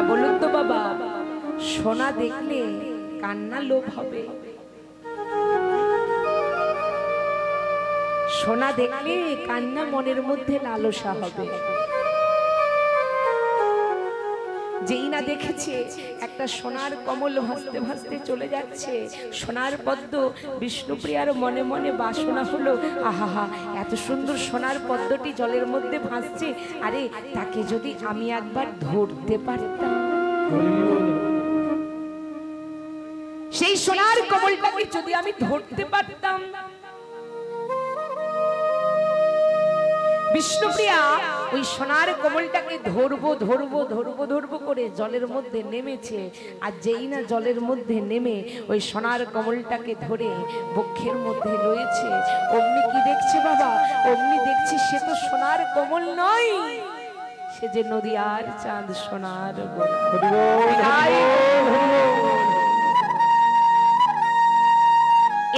বলুন তো বাবা, সোনা দেখলে কান্না লোভ হবে? সোনা দেখলে কান্না মনের মধ্যে লালসা হবে। যেই না দেখেছে একটা সোনার কমল ভাসতে ভাসতে চলে যাচ্ছে, সোনার পদ্ম, বিষ্ণুপ্রিয়ার মনে মনে বাসনা হলো, আহা, এত সুন্দর সোনার পদ্মটি জলের মধ্যে ভাসছে, আরে তাকে যদি আমি একবার ধরতে পারতাম, সেই সোনার কমলটাকে যদি আমি ধরতে পারতাম। বিষ্ণুপ্রিয়া ওই সোনার কমলটাকে ধরবো ধরবো ধরবো ধরবো করে জলের মধ্যে নেমেছে। আর যেই না জলের মধ্যে নেমে ওই সোনার কমলটাকে ধরে বক্ষের মধ্যে রয়েছে, অমনি কি দেখছে বাবা? অমনি দেখছে সে তো সোনার কমল নয়, সে যে নদিয়ার চাঁদ সোনার গোরা।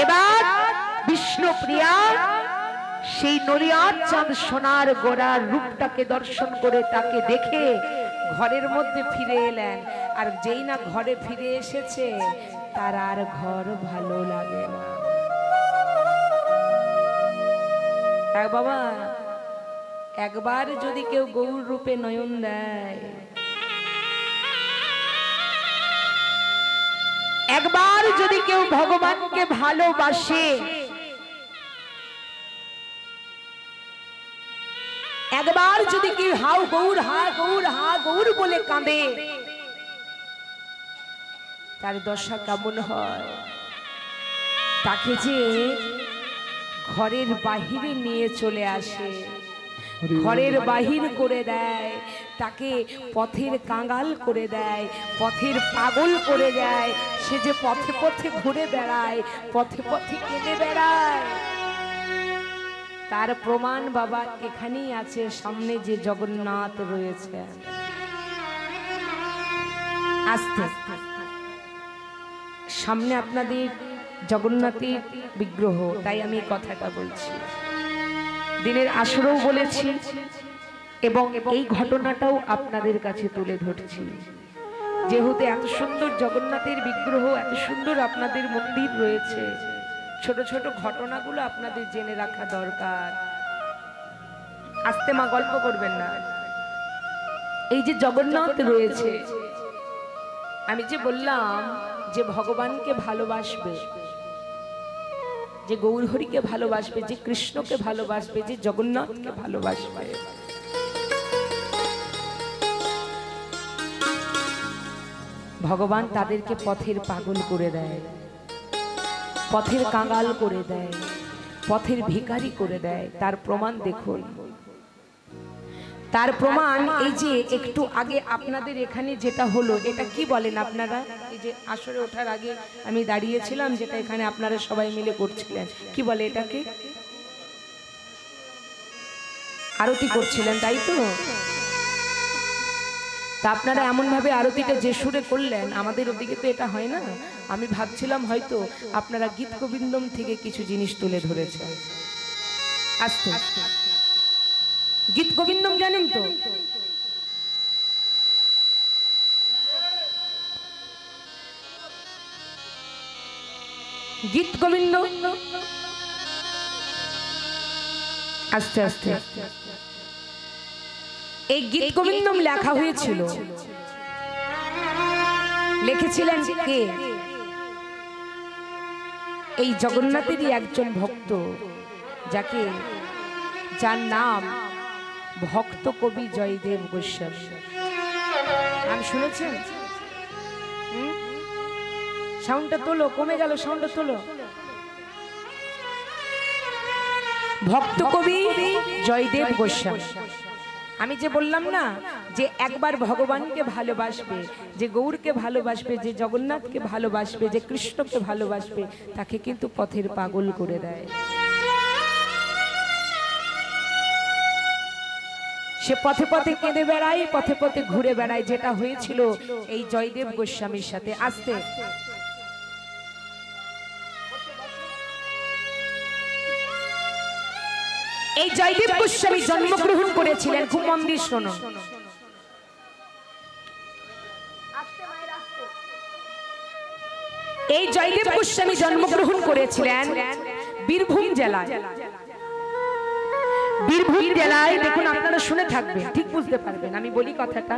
এবার বিষ্ণুপ্রিয়া সেই নদিয়ার চাঁদ সোনার গোরার রূপটাকে দর্শন করে তাকে দেখে ঘরের মধ্যে ফিরে এলেন। আর যেই না ঘরে ফিরে এসেছে, তার আর ঘর ভালো লাগে না। বাবা, একবার যদি কেউ গৌর রূপে নয়ন দেয়, একবার যদি কেউ ভগবানকে ভালোবাসে, একবার যদি কেউ হাউ গৌর হা গৌর হা গৌর বলে কাঁদে, তার দশা কেমন হয়? তাকে যে ঘরের বাহিরে নিয়ে চলে আসে, ঘরের বাহির করে দেয়, তাকে পথের কাঙ্গাল করে দেয়, পথের পাগল করে দেয়। সে যে পথে পথে ঘুরে বেড়ায়, পথে পথে কেঁদে বেড়ায়। তার প্রমাণ বাবা এখানেই আছে, সামনে যে জগন্নাথ রয়েছে। আস্তে সামনে আপনাদের জগন্নাথের বিগ্রহ, তাই আমি কথাটা বলছি। দিনের আসরেও বলেছি এবং এই ঘটনাটাও আপনাদের কাছে তুলে ধরছি। যেহেতু এত সুন্দর জগন্নাথের বিগ্রহ, এত সুন্দর আপনাদের মন্দির রয়েছে, ছোট ছোট ঘটনাগুলো আপনাদের জেনে রাখা দরকার। আস্তে মা, গল্প করবেন না। এই যে জগন্নাথ রয়েছে, আমি যে বললাম যে ভগবানকে ভালোবাসবে, যে গৌরহরিকে ভালোবাসবে, যে কৃষ্ণকে ভালোবাসবে, যে জগন্নাথকে ভালোবাসবে, ভগবান তাদেরকে পথের পাগল করে দেয়, পথের কাঙ্গাল করে দেয়, পথের ভিখারি করে দেয়। তার প্রমাণ দেখুন। তার প্রমাণ এই যে একটু আগে আপনাদের এখানে যেটা হলো, এটা কি বলেন আপনারা? এই যে আসরে ওঠার আগে আমি দাঁড়িয়েছিলাম, যেটা এখানে আপনারা সবাই মিলে করছিলেন, কি বলে এটাকে? আরতি করছিলেন, তাই তো? তা আপনারা এমন ভাবে আরতিটা যে সুরে করলেন, আমাদের ওদিকে তো এটা হয় না। আমি ভাবছিলাম হয়তো আপনারা গীত গোবিন্দম থেকে কিছু জিনিস তুলে ধরেছেন। আস্তে গীত গোবিন্দম জানেন তো? গীত গোবিন্দ আস্তে আস্তে এই গীত গোবিন্দম লেখা হয়েছিল, লিখেছিলেন কে? এই জগন্নাথেরই একজন ভক্ত, যার নাম ভক্ত কবি জয়দেব গোস্বামী। নাম শুনেছেন? সাউন্ডটা তোলো, কমে গেল, সাউন্ডটা তোলো। ভক্ত কবি জয়দেব গোস্বামী। আমি যে বললাম না যে একবার ভগবানকে ভালোবাসবে, যে গৌরকে ভালোবাসবে, যে জগন্নাথকে ভালোবাসবে, যে কৃষ্ণকে ভালোবাসবে, তাকে কিন্তু পথের পাগল করে দেয়। সে পথে পথে কেঁদে বেড়ায়, পথে পথে ঘুরে বেড়ায়, যেটা হয়েছিল এই জয়দেব গোস্বামীর সাথে। আস্তে এই জয়দেব গোস্বামী জন্মগ্রহণ করেছিলেন, খুব মন দিয়ে শোনো। এই জয়দেব গোস্বামী জন্মগ্রহণ করেছিলেন বীরভূম জেলায়। বীরভূম জেলায় দেখুন, আপনারা শুনে থাকবেন, ঠিক বুঝতে পারবেন আমি বলি কথাটা।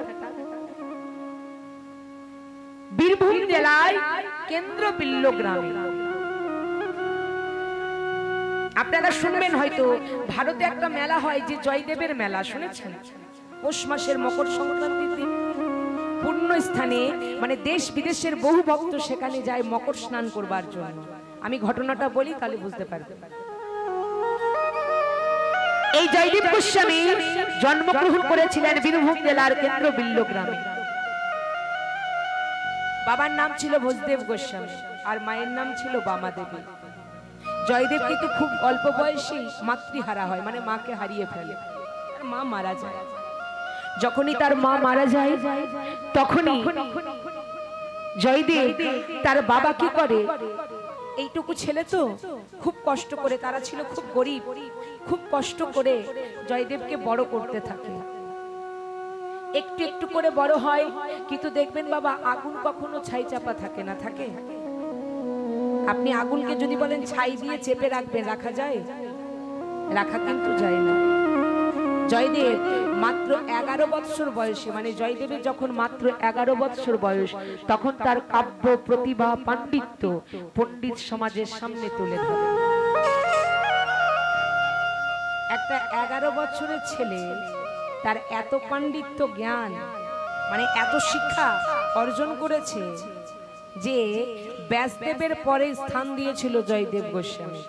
বীরভূম জেলায় কেন্দ্রবিল্ল গ্রামে। আপনারা শুনবেন হয়তো ভারতে একটা মেলা হয় যে জয়দেবের মেলা, শুনেছেন? পৌষ মাসের মকর সংক্রান্তির দিন পূর্ণ স্থানে, মানে দেশ বিদেশের বহু ভক্ত সেখানে যায় মকর স্নান করবার জন্য। আমি ঘটনাটা বলি, তাহলে বুঝতে পারবেন। এই জয়দেব গোস্বামী জন্মগ্রহণ করেছিলেন বীরভূম জেলার কেন্দ্রবিল্ল গ্রামে। বাবার নাম ছিল ভোজদেব গোস্বামী আর মায়ের নাম ছিল বামা দেবী। জয়দেব কিন্তু খুব অল্প বয়সে মাতৃহারা হয়, মানে মাকে হারিয়ে ফেলে, মা মারা যায়। যখনই তার মা মারা যায় তখনই জয়দেব তার বাবা কি করে, এইটুকু ছেলে তো খুব কষ্ট করে, তারা ছিল খুব গরিব, খুব কষ্ট করে জয়দেবকে বড় করতে থাকে। একটু একটু করে বড় হয়, কিন্তু দেখবেন বাবা আগুন কখনো ছাই চাপা থাকে না, থাকে? আপনি আগুনকে যদি বলেন ছাই দিয়ে চেপে রাখবেন, রাখা যায়? রাখা কিন্তু যায় না। জয়দেব মাত্র 11 বৎসর বয়সে, মানে জয়দেবের যখন মাত্র 11 বৎসর বয়স, তখন তার কাব্য প্রতিভা পাণ্ডিত্য পণ্ডিত সমাজের সামনে তুলে ধরে। একটা 11 বছরের ছেলে তার এত পাণ্ডিত্য জ্ঞান, মানে এত শিক্ষা অর্জন করেছে যে ব্যাসদেবের পরে স্থান দিয়েছিল জয়দেব গোস্বামী।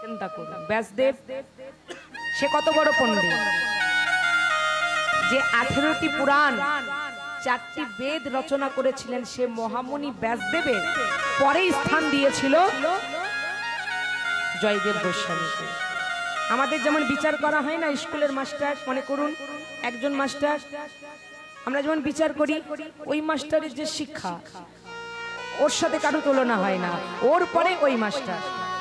চিন্তা করুন, ব্যাসদেব সে কত বড় পণ্ডিত যে 18টি পুরাণ 4টি বেদ রচনা করেছিলেন। সে মহামুনি ব্যাসদেবের পরে স্থান দিয়েছিল জয়দেব গোস্বামী। আমাদের যেমন বিচার করা হয় না স্কুলের মাস্টার, মনে করুন একজন মাস্টার, আমরা যেমন বিচার করি, ওই মাস্টারের যে শিক্ষা ওর সাথে কারো তুলনা হয় না, ওর পরে ওই মাস্টার,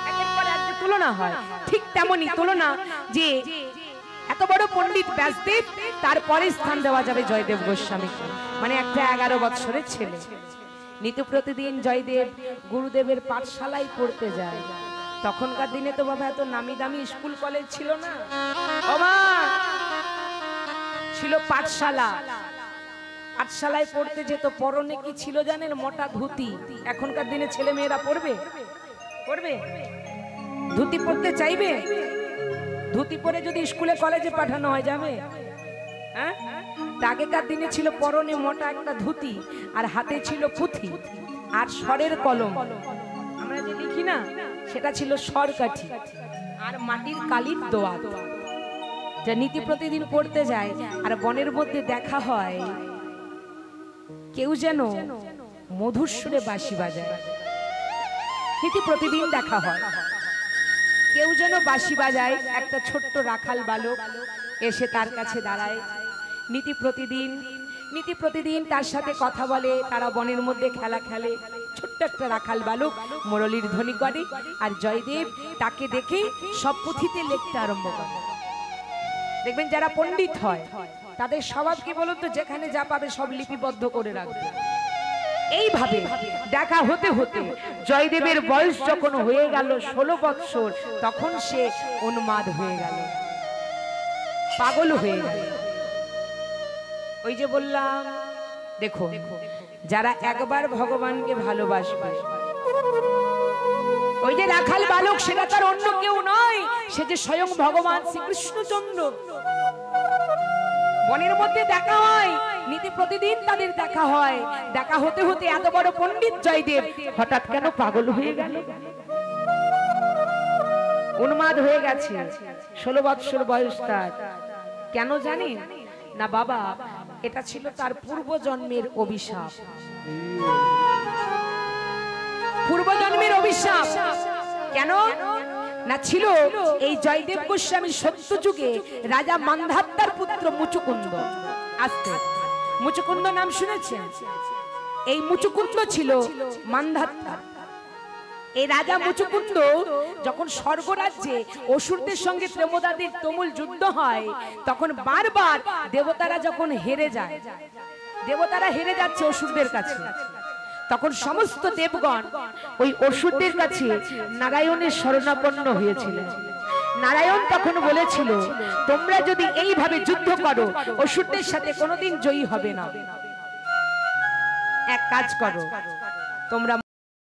একের পরে এক তুলনা হয়। ঠিক তেমনই তুলনা যে এত বড় পণ্ডিত ব্যাসদেব, তারপরে স্থান দেওয়া যাবে জয়দেব গোস্বামীকে, মানে একটা 11 বৎসরের ছেলে। নিত্য প্রতিদিন জয়দেব গুরুদেবের পাঠশালায় পড়তে যায়। তখনকার দিনে তো বাবা এত নামি দামি স্কুল কলেজ ছিল না, ছিল পাঠশালা। পাঠশালায় পড়তে যেত, পরনে কি ছিল জানেন? মোটা ধুতি। এখনকার দিনে ছেলে মেয়েরা পড়বে? পড়বে? ধুতি পড়তে চাইবে? ধুতি পরে যদি স্কুলে কলেজে পাঠানো হয়, যাবে? হ্যাঁ? আগেকার দিনে ছিল পরনে মোটা একটা ধুতি, আর হাতে ছিল পুঁথি আর স্বরের কলম। আমরা যে লিখি না, সেটা ছিল স্বরকাঠি আর মাটির কালির দোয়াত। যা নীতি প্রতিদিন পড়তে যায়, আর বনের মধ্যে দেখা হয় কেউ যেন মধুর সুরে বাঁশি বাজায়। নীতি প্রতিদিন দেখা হয় কেউ যেন বাঁশি বাজায়। একটা ছোট্ট রাখাল বালক এসে তার কাছে দাঁড়ায়। নীতি প্রতিদিন তার সাথে কথা বলে, তারা বনের মধ্যে খেলা খেলে। ছোট্ট একটা রাখাল বালক মুরলীর ধ্বনি করে, আর জয়দেব তাকে দেখে সব পুঁথিতে লিখতে আরম্ভ করে। দেখবেন যারা পণ্ডিত হয় তাদের স্বভাব কি বলুন তো, যেখানে যা পাবে সব লিপিবদ্ধ করে রাখবে। এইভাবে দেখা হতে হতে জয়দেবের বয়স যখন হয়ে গেল 16 বৎসর, তখন সে উন্মাদ হয়ে গেল, পাগল হয়ে গেল। ওই যে বললাম, দেখো যারা একবার ভগবানকে ভালোবাসবে, ওই যে রাখাল বালক, সেটা তার অন্য কেউ নয়, সে যে স্বয়ং ভগবান শ্রীকৃষ্ণচন্দ্র। বনের মধ্যে দেখা হয়, নীতি প্রতিদিন তাদের দেখা হয়। দেখা হতে হতে এত বড় পণ্ডিত জয়দেব হঠাৎ কেন পাগল হয়ে গেল, উন্মাদ হয়ে গেছে। 16 বৎসর বয়স তার। কেন জানেন না বাবা? এটা ছিল তার পূর্বজন্মের অভিশাপ। পূর্বজন্মের অভিশাপ কেন না ছিল? এই জয়দেব গোস্বামী সত্য যুগে রাজা মান্ধাত্তার পুত্র মুচুকুন্দ। আস্তে, মুচুকুন্দ নাম শুনেছেন? এই মুচুকুন্দ ছিল মান্ধাত্তা। এই রাজা মুচুকুন্দ যখন স্বর্গরাজ্যে অসুরদের সঙ্গে প্রেমদাদের তুমুল যুদ্ধ হয়, তখন বারবার দেবতারা যখন হেরে যায়, দেবতারা হেরে যাচ্ছে অসুরদের কাছে, তখন সমস্ত দেবগণ ওই অসুরদের কাছে নারায়ণের শরণাপন্ন হয়েছিলেন। নারায়ণ তখন বলেছিল, তোমরা যদি এইভাবে যুদ্ধ করো অসুরদের সাথে কোনোদিন জয়ী হবে না। এক কাজ করো, তোমরা